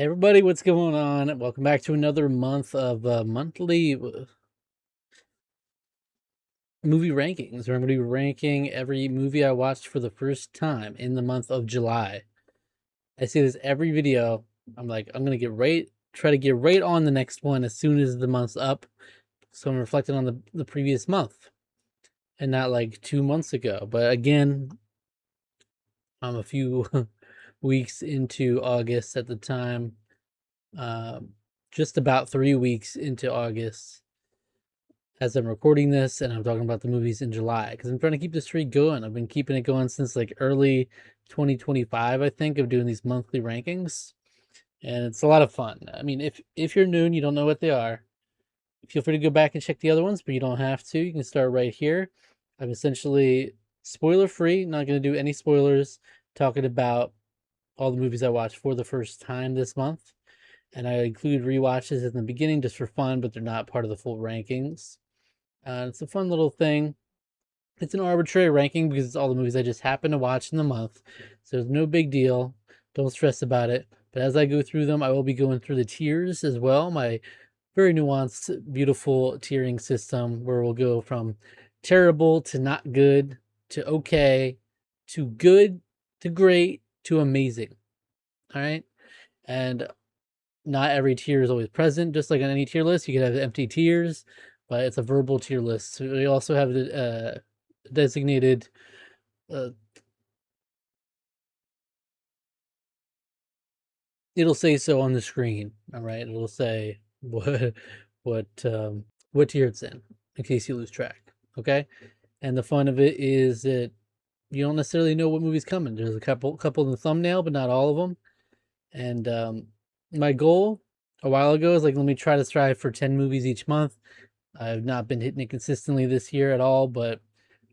Hey everybody, what's going on? Welcome back to another month of monthly movie rankings. Where I'm going to be ranking every movie I watched for the first time in the month of July. I see this every video. I'm like, I'm going to try to get right on the next one as soon as the month's up. So I'm reflecting on the previous month and not like 2 months ago. But again, I'm a few weeks into August at the time. Um, just about 3 weeks into August as I'm recording this, and I'm talking about the movies in July because I'm trying to keep the streak going. I've been keeping it going since like early 2025, I think, of doing these monthly rankings, and it's a lot of fun. I mean, if you're new and you don't know what they are, feel free to go back and check the other ones, but you don't have to. You can start right here. I'm essentially spoiler free, not going to do any spoilers, talking about all the movies I watched for the first time this month. And I include rewatches in the beginning just for fun, but they're not part of the full rankings. It's a fun little thing. It's an arbitrary ranking because it's all the movies I just happen to watch in the month. So it's no big deal. Don't stress about it. But as I go through them, I will be going through the tiers as well. My very nuanced, beautiful tiering system where we'll go from terrible to not good to okay to good to great to amazing. All right. And not every tier is always present. Just like on any tier list, you could have empty tiers, but it's a verbal tier list. So we also have the designated uh, it'll say so on the screen. All right, it'll say what what tier it's in case you lose track. Okay, and the fun of it is that you don't necessarily know what movie's coming. There's a couple in the thumbnail, but not all of them. And my goal a while ago is like, let me try to strive for 10 movies each month. I've not been hitting it consistently this year at all, but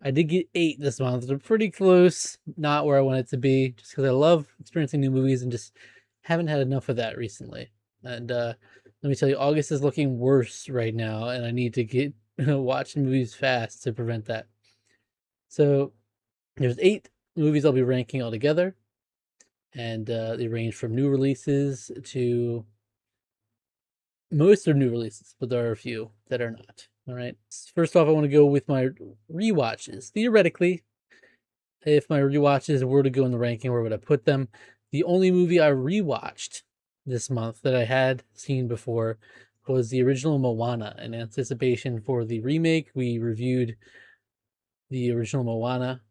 I did get 8 this month. They're pretty close, not where I want it to be, just because I love experiencing new movies and just haven't had enough of that recently. And let me tell you, August is looking worse right now, and I need to get watching movies fast to prevent that. So there's 8 movies I'll be ranking altogether, and they range from new releases to most are new releases, but there are a few that are not. All right. First off, I want to go with my rewatches. Theoretically, if my rewatches were to go in the ranking, where would I put them? The only movie I rewatched this month that I had seen before was the original Moana. In anticipation for the remake, we reviewed the original Moana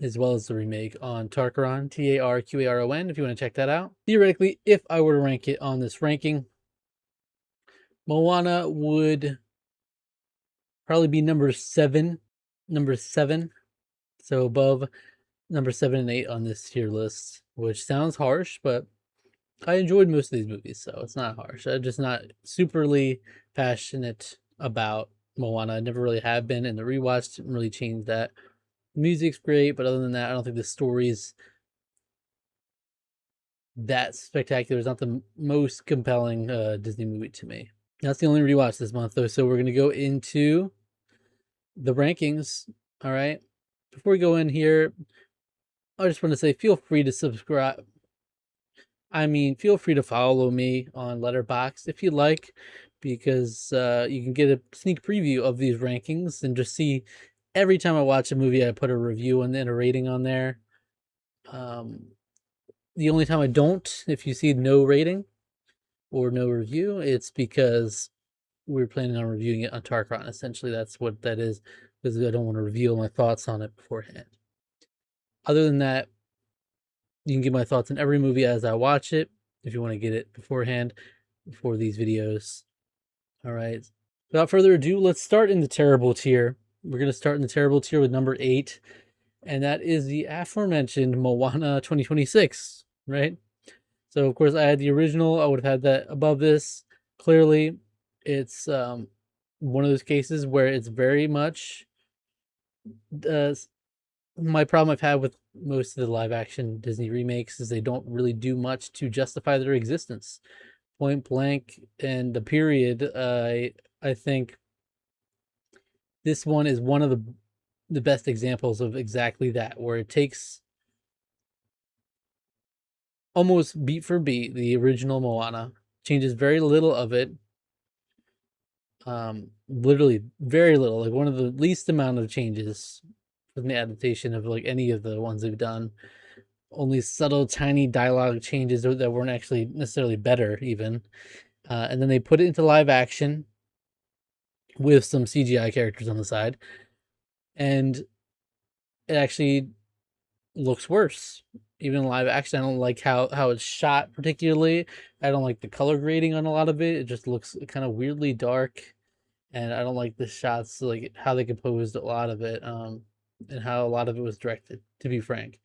as well as the remake on Tarkaron, Tarqaron, if you want to check that out. Theoretically, if I were to rank it on this ranking, Moana would probably be number 7. Number 7. So above number 7 and 8 on this tier list, which sounds harsh, but I enjoyed most of these movies, so it's not harsh. I'm just not superly passionate about Moana. I never really have been, and the rewatch didn't really change that. The music's great, but other than that, I don't think the story's that spectacular. It's not the most compelling Disney movie to me. That's the only rewatch this month, though. So we're gonna go into the rankings. All right. Before we go in here, I just want to say feel free to subscribe. I mean, feel free to follow me on Letterboxd if you like, because you can get a sneak preview of these rankings and just see every time I watch a movie, I put a review and then a rating on there. The only time I don't, if you see no rating or no review, it's because we're planning on reviewing it on Tarkron. Essentially, that's what that is, because I don't want to reveal my thoughts on it beforehand. Other than that, you can get my thoughts on every movie as I watch it, if you want to get it beforehand, before these videos. All right. Without further ado, let's start in the terrible tier. We're going to start in the terrible tier with number 8, and that is the aforementioned Moana 2026, right? So, of course, I had the original. I would have had that above this. Clearly, it's one of those cases where it's very much my problem I've had with most of the live action Disney remakes is they don't really do much to justify their existence. Point blank and the period, I think this one is one of the best examples of exactly that, where it takes almost beat for beat the original Moana. Changes very little of it. Literally very little. Like one of the least amount of changes from the adaptation of like any of the ones they've done. Only subtle, tiny dialogue changes that weren't actually necessarily better, even. And then they put it into live action with some CGI characters on the side, and it actually looks worse. Even in live action, I don't like how it's shot particularly. I don't like the color grading on a lot of it. It just looks kind of weirdly dark, and I don't like the shots, like how they composed a lot of it, and how a lot of it was directed, to be frank.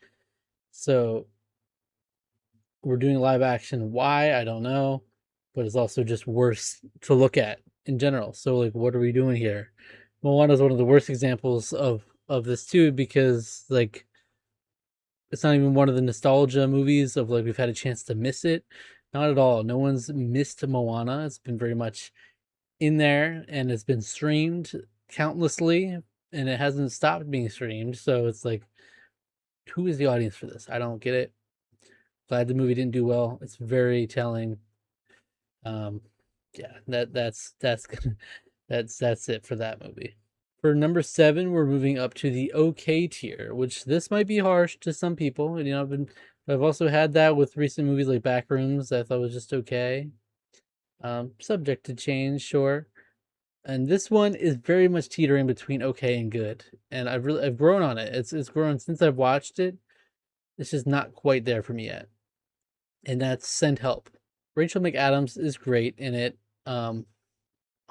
So we're doing live action. Why? I don't know, but it's also just worse to look at in general. So like, what are we doing here? Moana is one of the worst examples of this too, because like it's not even one of the nostalgia movies of like we've had a chance to miss it. Not at all. No one's missed Moana. It's been very much in there, and it's been streamed countlessly, and it hasn't stopped being streamed. So it's like, who is the audience for this? I don't get it. Glad the movie didn't do well. It's very telling. Um, yeah, that's that's it for that movie. For number 7, we're moving up to the okay tier, which this might be harsh to some people. You know, I've also had that with recent movies like Backrooms. I thought was just okay. Subject to change, sure. And this one is very much teetering between okay and good. And I've grown on it. It's grown since I've watched it. It's just not quite there for me yet. And that's Send Help. Rachel McAdams is great in it. Hold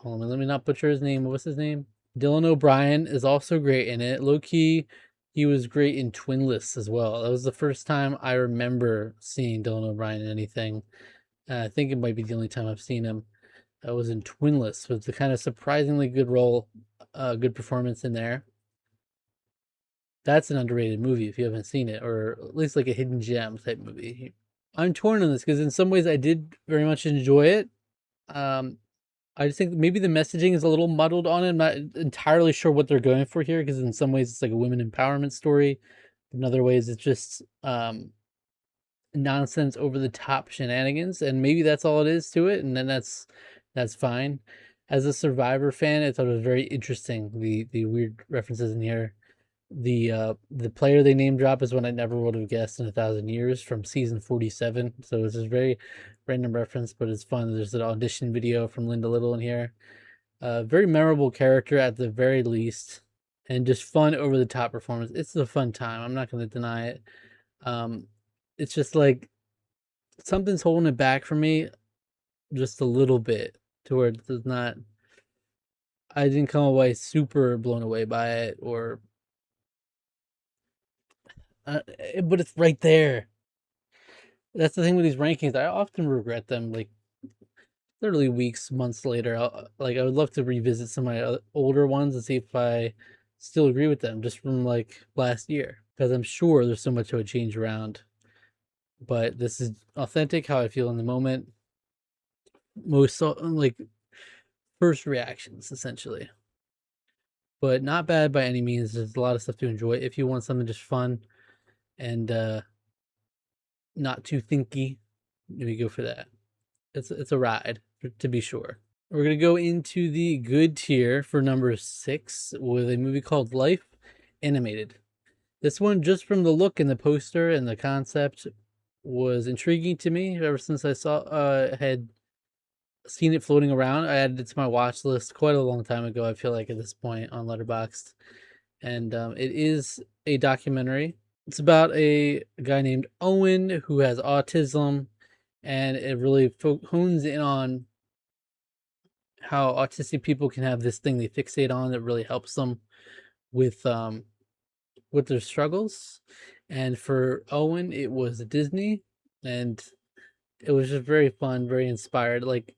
on, let me not butcher his name. What's his name? Dylan O'Brien is also great in it. Low key, he was great in Twinless as well. That was the first time I remember seeing Dylan O'Brien in anything. I think it might be the only time I've seen him. I was in Twinless, with the kind of surprisingly good role, good performance in there. That's an underrated movie if you haven't seen it, or at least like a hidden gem type movie. I'm torn on this because in some ways I did very much enjoy it. I just think maybe the messaging is a little muddled on it. I'm not entirely sure what they're going for here, because in some ways it's like a women empowerment story. In other ways, it's just nonsense, over the top shenanigans, and maybe that's all it is to it, and then that's fine. As a Survivor fan, I thought it was very interesting, the weird references in here. The player they name drop is one I never would have guessed in 1,000 years, from season 47. So it's a very random reference, but it's fun. There's an audition video from Linda Little in here. Very memorable character at the very least, and just fun, over the top performance. It's a fun time. I'm not going to deny it. It's just like something's holding it back for me just a little bit, to where it does not. I didn't come away super blown away by it, or but it's right there. That's the thing with these rankings. I often regret them, like literally weeks, months later. I would love to revisit some of my older ones and see if I still agree with them, just from like last year, because I'm sure there's so much I would change around. But this is authentic, how I feel in the moment. Most like first reactions, essentially. But not bad by any means. There's a lot of stuff to enjoy if you want something just fun and not too thinky. Maybe go for that. It's a ride, to be sure. We're gonna go into the good tier for number 6 with a movie called Life Animated. This one, just from the look and the poster and the concept, was intriguing to me ever since I had seen it floating around. I added it to my watch list quite a long time ago, I feel like, at this point, on Letterboxd. And it is a documentary. It's about a guy named Owen who has autism, and it really hones in on how autistic people can have this thing they fixate on that really helps them with their struggles. And for Owen, it was Disney, and it was just very fun, very inspired. Like,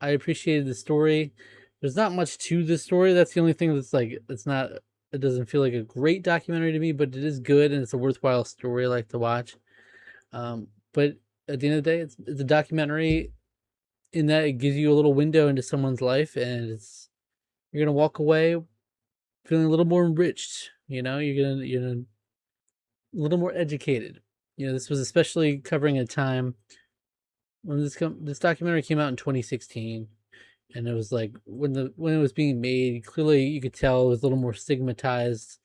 I appreciated the story. There's not much to the story. That's the only thing that's like, it doesn't feel like a great documentary to me, but it is good, and it's a worthwhile story I like to watch. But at the end of the day, it's a documentary, in that it gives you a little window into someone's life, and you're gonna walk away feeling a little more enriched. You know, you're gonna a little more educated. This was especially covering a time when this documentary came out in 2016, and it was like when it was being made, clearly you could tell it was a little more stigmatized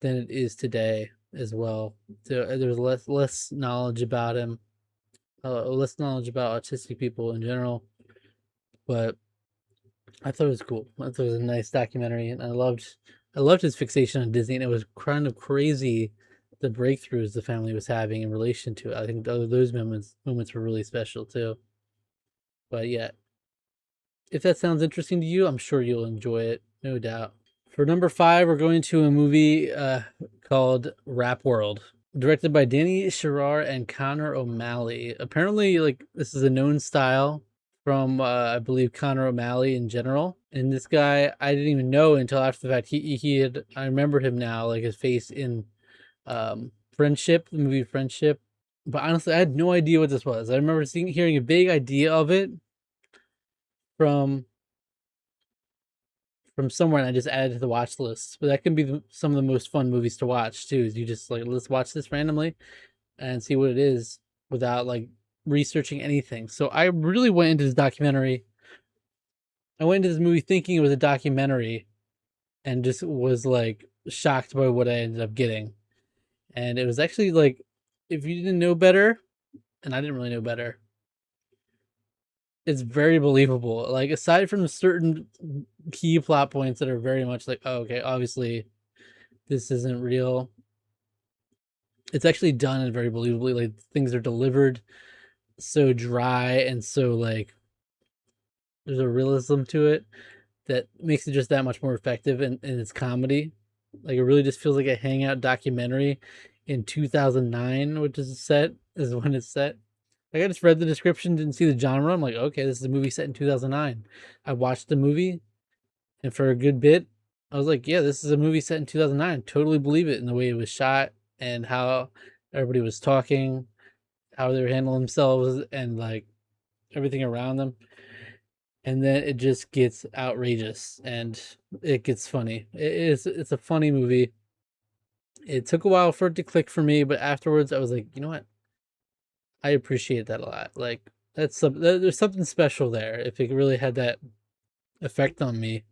than it is today as well. There was less knowledge about him, less knowledge about autistic people in general. But I thought it was cool. I thought it was a nice documentary, and I loved his fixation on Disney, and it was kind of crazy the breakthroughs the family was having in relation to it. I think those moments were really special too. But yeah, if that sounds interesting to you, I'm sure you'll enjoy it, no doubt. For number 5, we're going to a movie called Rap World, directed by Danny Sherrar and Connor O'Malley. Apparently, like, this is a known style from I believe Connor O'Malley in general. And this guy, I didn't even know until after the fact. I remember him now, like his face in Friendship, the movie Friendship. But honestly, I had no idea what this was. I remember hearing a big idea of it from somewhere, and I just added to the watch list. But that can be some of the most fun movies to watch too. Is you just like, let's watch this randomly and see what it is without like researching anything. So I really went into this documentary. I went into this movie thinking it was a documentary, and just was like shocked by what I ended up getting. And it was actually like, if you didn't know better, and I didn't really know better, it's very believable. Like, aside from certain key plot points that are very much like, oh, okay, obviously this isn't real, it's actually done and very believably. Like, things are delivered so dry and so like there's a realism to it that makes it just that much more effective in its comedy. Like, it really just feels like a hangout documentary in 2009, which is when it's set. Like, I just read the description, didn't see the genre. I'm like, okay, this is a movie set in 2009. I watched the movie, and for a good bit, I was like, yeah, this is a movie set in 2009. Totally believe it in the way it was shot and how everybody was talking, how they were handling themselves, and like everything around them. And then it just gets outrageous and it gets funny. It's a funny movie. It took a while for it to click for me, but afterwards I was like, you know what? I appreciate that a lot. Like, there's something special there if it really had that effect on me.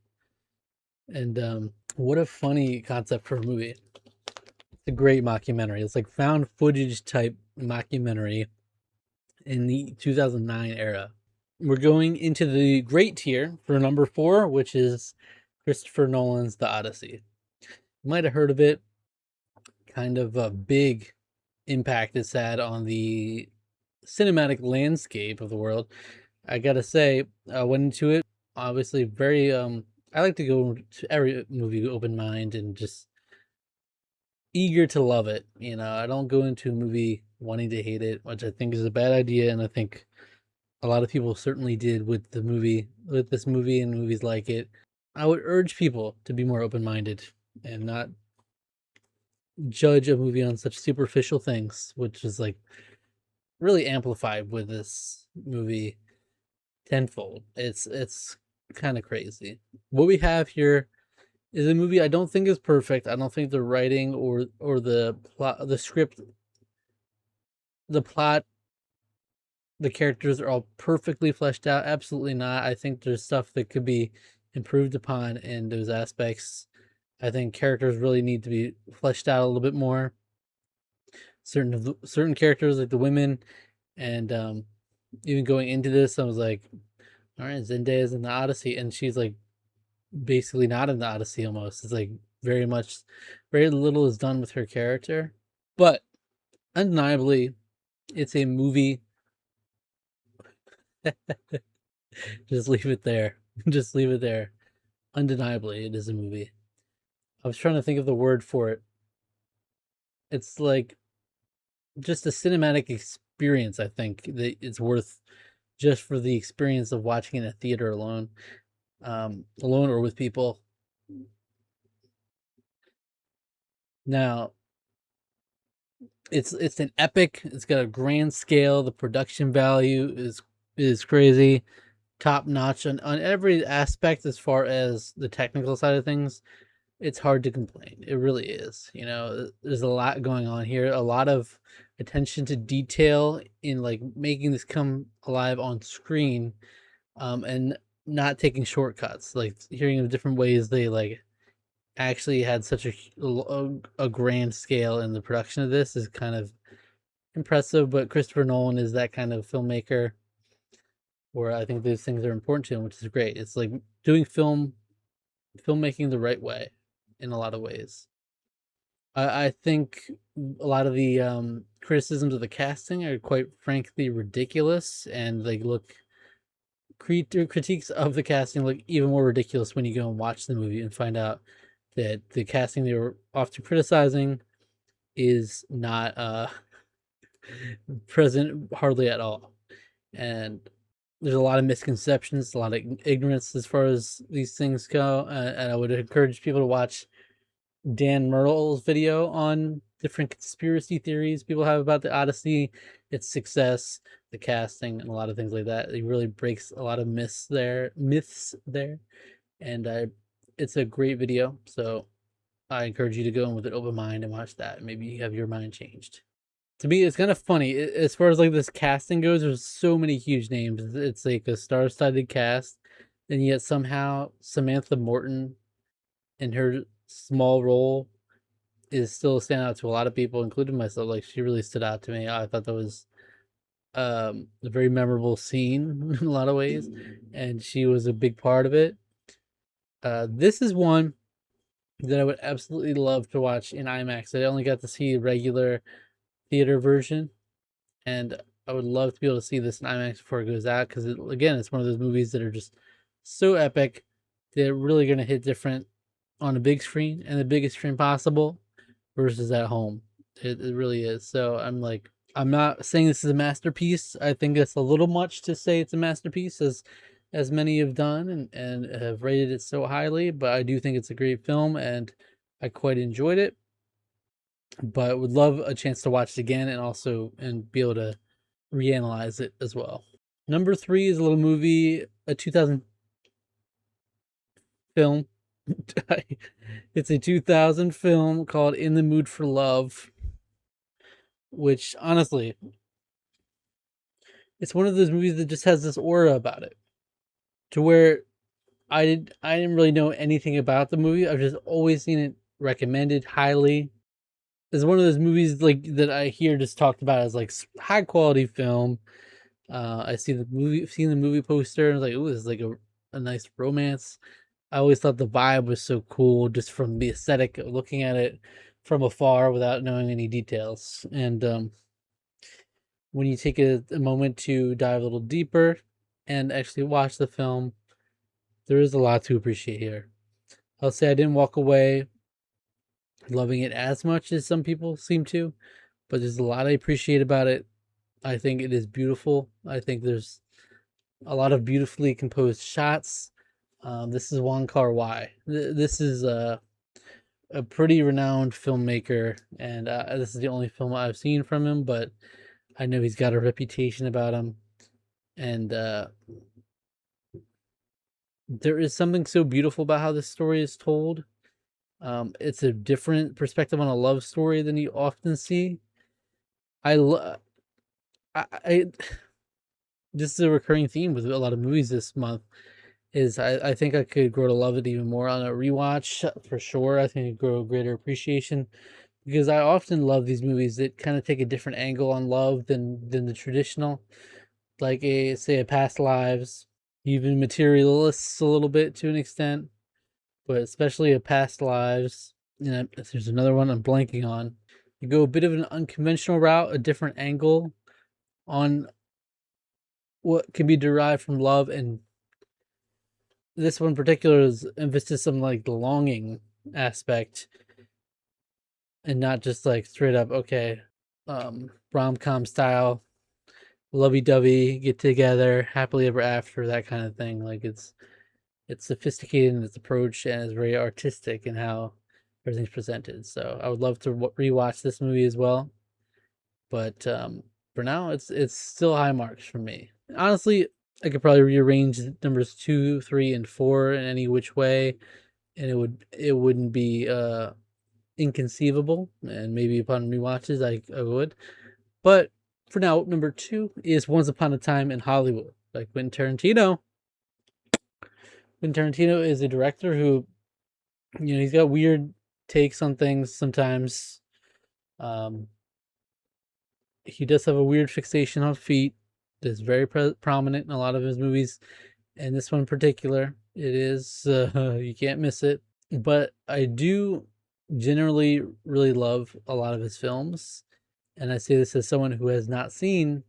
And what a funny concept for a movie. It's a great mockumentary. It's like found footage type mockumentary in the 2009 era. We're going into the great tier for number 4, which is Christopher Nolan's The Odyssey. You might have heard of it. Kind of a big impact it's had on the cinematic landscape of the world. I gotta say, I went into it obviously very I like to go to every movie open mind and just eager to love it. I don't go into a movie wanting to hate it, which I think is a bad idea, and I think a lot of people certainly did with this movie and movies like it. I would urge people to be more open-minded and not judge a movie on such superficial things, which is like really amplified with this movie tenfold. It's kind of crazy. What we have here is a movie I don't think is perfect. I don't think the writing or the plot, the script, the plot, the characters are all perfectly fleshed out. Absolutely not. I think there's stuff that could be improved upon in those aspects. I think characters really need to be fleshed out a little bit more. Certain characters, like the women, and even going into this, I was like, all right, Zendaya's in the Odyssey, and she's like basically not in the Odyssey almost. It's like very little is done with her character. But undeniably, it's a movie. Just leave it there. Just leave it there. Undeniably, it is a movie. I was trying to think of the word for it. It's like just a cinematic experience. I think that it's worth just for the experience of watching in a theater alone, alone or with people. Now, it's an epic. It's got a grand scale. The production value is crazy, top notch on every aspect as far as the technical side of things. It's hard to complain. It really is. There's a lot going on here. A lot of attention to detail in like making this come alive on screen, and not taking shortcuts, like hearing of different ways they like actually had such a grand scale in the production of this is kind of impressive. But Christopher Nolan is that kind of filmmaker where I think those things are important to him, which is great. It's like doing filmmaking the right way in a lot of ways. I think a lot of the criticisms of the casting are quite frankly ridiculous, and they look critiques of the casting look even more ridiculous when you go and watch the movie and find out that the casting they were often criticizing is not present hardly at all. And there's a lot of misconceptions, a lot of ignorance as far as these things go. And I would encourage people to watch Dan Murrell's video on different conspiracy theories people have about the Odyssey, its success, the casting, and a lot of things like that. He really breaks a lot of myths there, and it's a great video. So I encourage you to go in with an open mind and watch that. Maybe you have your mind changed. To me, it's kind of funny as far as like this casting goes. There's so many huge names. It's like a star-studded cast, and yet somehow Samantha Morton in her small role is still a standout to a lot of people, including myself. Like, she really stood out to me. I thought that was a very memorable scene in a lot of ways, and she was a big part of it. This is one that I would absolutely love to watch in IMAX. I only got to see regular theater version, and I would love to be able to see this in IMAX before it goes out, because again, it's one of those movies that are just so epic. They're really going to hit different on a big screen and the biggest screen possible versus at home. It really is. So I'm not saying this is a masterpiece. I think it's a little much to say it's a masterpiece, as many have done and have rated it so highly, but I do think it's a great film, and I quite enjoyed it. But would love a chance to watch it again, and be able to reanalyze it as well. Number 3 is a little movie, a 2000 film. It's a 2000 film called In the Mood for Love, which honestly, it's one of those movies that just has this aura about it, to where I didn't really know anything about the movie. I've just always seen it recommended highly. It's one of those movies like that I hear just talked about as like high quality film. I seen the movie poster, and I was like, "Ooh, this is like a nice romance." I always thought the vibe was so cool just from the aesthetic of looking at it from afar without knowing any details. And when you take a moment to dive a little deeper and actually watch the film, there is a lot to appreciate here. I'll say I didn't walk away loving it as much as some people seem to, but there's a lot I appreciate about it. I think it is beautiful. I think there's a lot of beautifully composed shots. This is Wong Kar-wai. This is a pretty renowned filmmaker, and this is the only film I've seen from him, but I know he's got a reputation about him. And there is something so beautiful about how this story is told. It's a different perspective on a love story than you often see. I this is a recurring theme with a lot of movies this month. Is I think I could grow to love it even more on a rewatch for sure. I think I'd grow a greater appreciation, because I often love these movies that kind of take a different angle on love than the traditional, like a Past Lives, even Materialists a little bit to an extent, but especially a Past Lives. And if there's another one I'm blanking on, you go a bit of an unconventional route, a different angle on what can be derived from love, and this one in particular is emphasis on like the longing aspect, and not just like straight up okay, rom-com style, lovey-dovey, get together, happily ever after, that kind of thing. Like it's sophisticated in its approach, and it's very artistic in how everything's presented. So I would love to rewatch this movie as well, but for now it's still high marks for me. Honestly, I could probably rearrange numbers 2, 3, and 4 in any which way, and it wouldn't be inconceivable. And maybe upon rewatches, I would. But for now, number 2 is Once Upon a Time in Hollywood by Quentin Tarantino. Quentin Tarantino is a director who, he's got weird takes on things sometimes. He does have a weird fixation on feet that's very prominent in a lot of his movies. And this one in particular, it is, you can't miss it. But I do generally really love a lot of his films. And I say this as someone who has not seen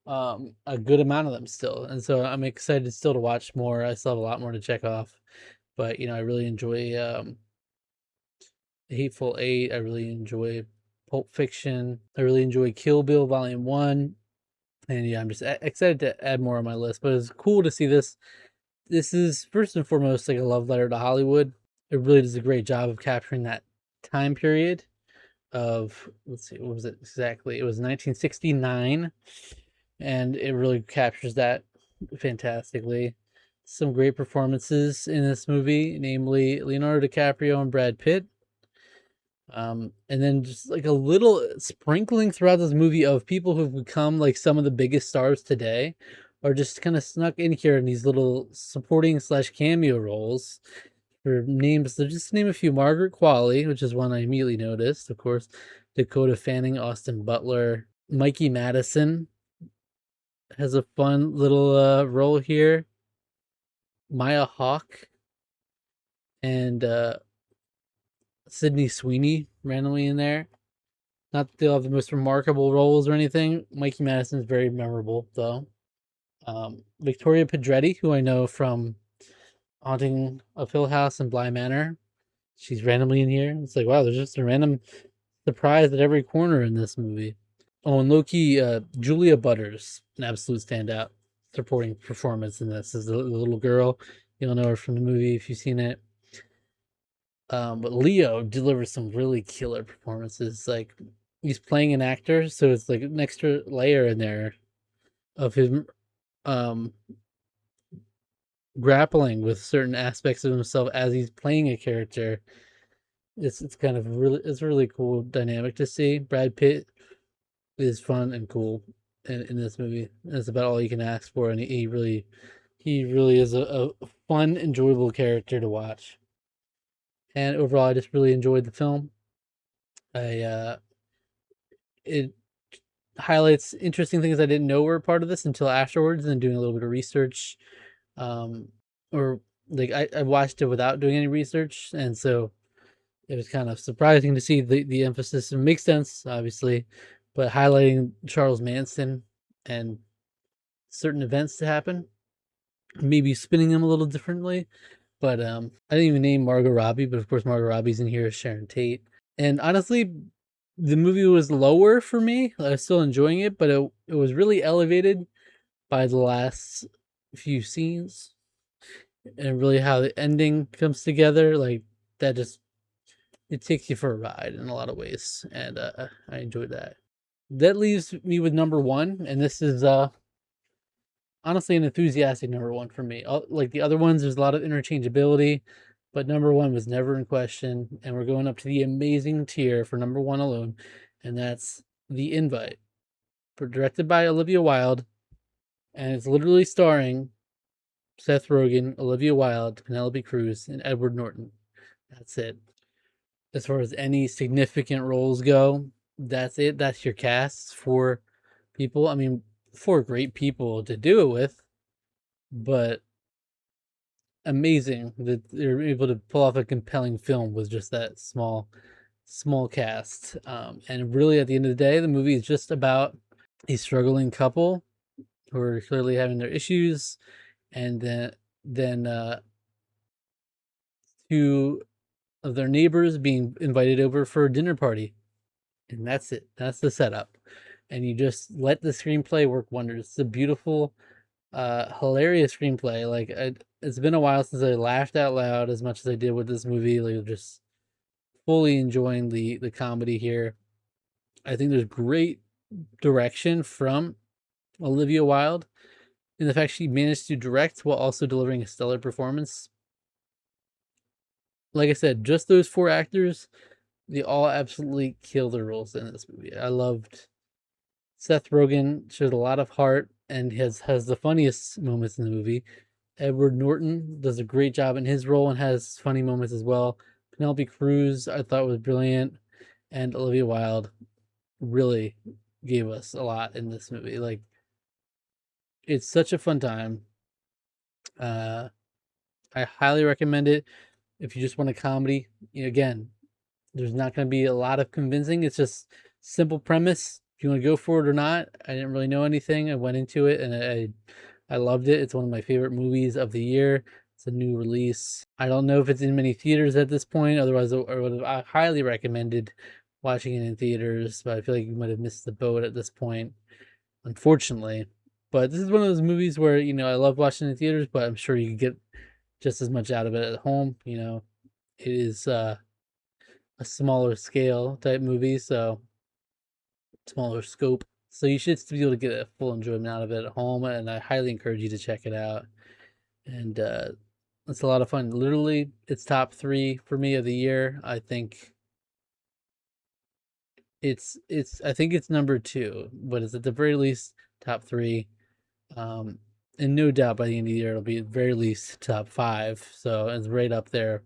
a good amount of them still. And so I'm excited still to watch more. I still have a lot more to check off. But, I really enjoy Hateful Eight. I really enjoy Pulp Fiction. I really enjoy Kill Bill Volume 1. And yeah, I'm just excited to add more on my list. But it's cool to see this. This is first and foremost like a love letter to Hollywood. It really does a great job of capturing that time period of, let's see, what was it exactly? It was 1969. And it really captures that fantastically. Some great performances in this movie, namely Leonardo DiCaprio and Brad Pitt. And then just like a little sprinkling throughout this movie of people who've become like some of the biggest stars today, or just kind of snuck in here in these little supporting / cameo roles. For names, to just name a few: Margaret Qualley, which is one I immediately noticed, of course, Dakota Fanning, Austin Butler, Mikey Madison has a fun little role here. Maya Hawke and Sydney Sweeney randomly in there. Not that they'll have the most remarkable roles or anything. Mikey Madison is very memorable, though. Victoria Pedretti, who I know from Haunting of Hill House and Bly Manor. She's randomly in here. It's like, wow, there's just a random surprise at every corner in this movie. Oh, and low-key, Julia Butters, an absolute standout supporting performance in this, is the little girl. You'll know her from the movie if you've seen it. But Leo delivers some really killer performances. Like, he's playing an actor, so it's like an extra layer in there of him grappling with certain aspects of himself as he's playing a character. It's kind of it's a really cool dynamic to see. Brad Pitt is fun and cool in this movie. That's about all you can ask for, and he really is a fun, enjoyable character to watch. And overall, I just really enjoyed the film. It highlights interesting things I didn't know were part of this until afterwards, and doing a little bit of research. Or like I watched it without doing any research, and so it was kind of surprising to see the emphasis. It makes sense, obviously, but highlighting Charles Manson and certain events to happen, maybe spinning them a little differently. But I didn't even name Margot Robbie, but of course Margot Robbie's in here as Sharon Tate. And honestly, the movie was lower for me. I was still enjoying it, but it was really elevated by the last few scenes, and really how the ending comes together. Like, that just, it takes you for a ride in a lot of ways, and I enjoyed that. That leaves me with number 1, and this is honestly an enthusiastic number 1 for me. Like the other ones, there's a lot of interchangeability, but number 1 was never in question, and we're going up to the amazing tier for number 1 alone, and that's The Invite, directed by Olivia Wilde, and it's literally starring Seth Rogen, Olivia Wilde, Penelope Cruz, and Edward Norton. That's it. As far as any significant roles go, that's it. That's your cast. 4 people. I mean, 4 great people to do it with, but amazing that they're able to pull off a compelling film with just that small cast. And really, at the end of the day, the movie is just about a struggling couple who are clearly having their issues, and then 2 of their neighbors being invited over for a dinner party, and that's it. That's the setup, and you just let the screenplay work wonders. It's a beautiful, hilarious screenplay. Like, it's been a while since I laughed out loud as much as I did with this movie. Like, just fully enjoying the comedy here. I think there's great direction from Olivia Wilde, and the fact she managed to direct while also delivering a stellar performance. Like I said, just those 4 actors, they all absolutely kill their roles in this movie. I loved Seth Rogen shows a lot of heart and has the funniest moments in the movie. Edward Norton does a great job in his role and has funny moments as well. Penelope Cruz, I thought, was brilliant, and Olivia Wilde really gave us a lot in this movie. Like, it's such a fun time. Uh, I highly recommend it if you just want a comedy. Again, there's not going to be a lot of convincing. It's just simple premise. If you want to go for it or not, I didn't really know anything. I went into it and I loved it. It's one of my favorite movies of the year. It's a new release. I don't know if it's in many theaters at this point. Otherwise, I would have highly recommended watching it in theaters. But I feel like you might have missed the boat at this point, unfortunately. But this is one of those movies where I love watching in theaters, but I'm sure you can get just as much out of it at home. It is a smaller scale type movie, so smaller scope. So you should be able to get a full enjoyment out of it at home, and I highly encourage you to check it out. And it's a lot of fun. Literally, it's top 3 for me of the year. I think it's number 2, but it's at the very least top 3. And no doubt by the end of the year it'll be at very least top 5. So it's right up there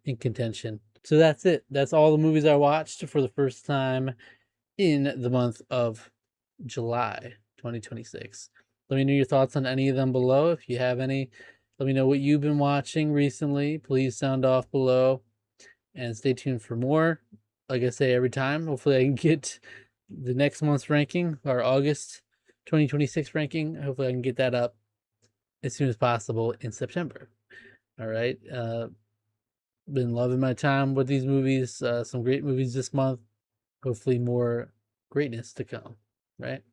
in contention. So that's it. That's all the movies I watched for the first time in the month of July 2026. Let me know your thoughts on any of them below. If you have any, let me know what you've been watching recently. Please sound off below and stay tuned for more. Like I say every time, hopefully I can get the next month's ranking, our August 2026 ranking. Hopefully I can get that up as soon as possible in September. All right. Been loving my time with these movies. Some great movies this month. Hopefully more greatness to come, right?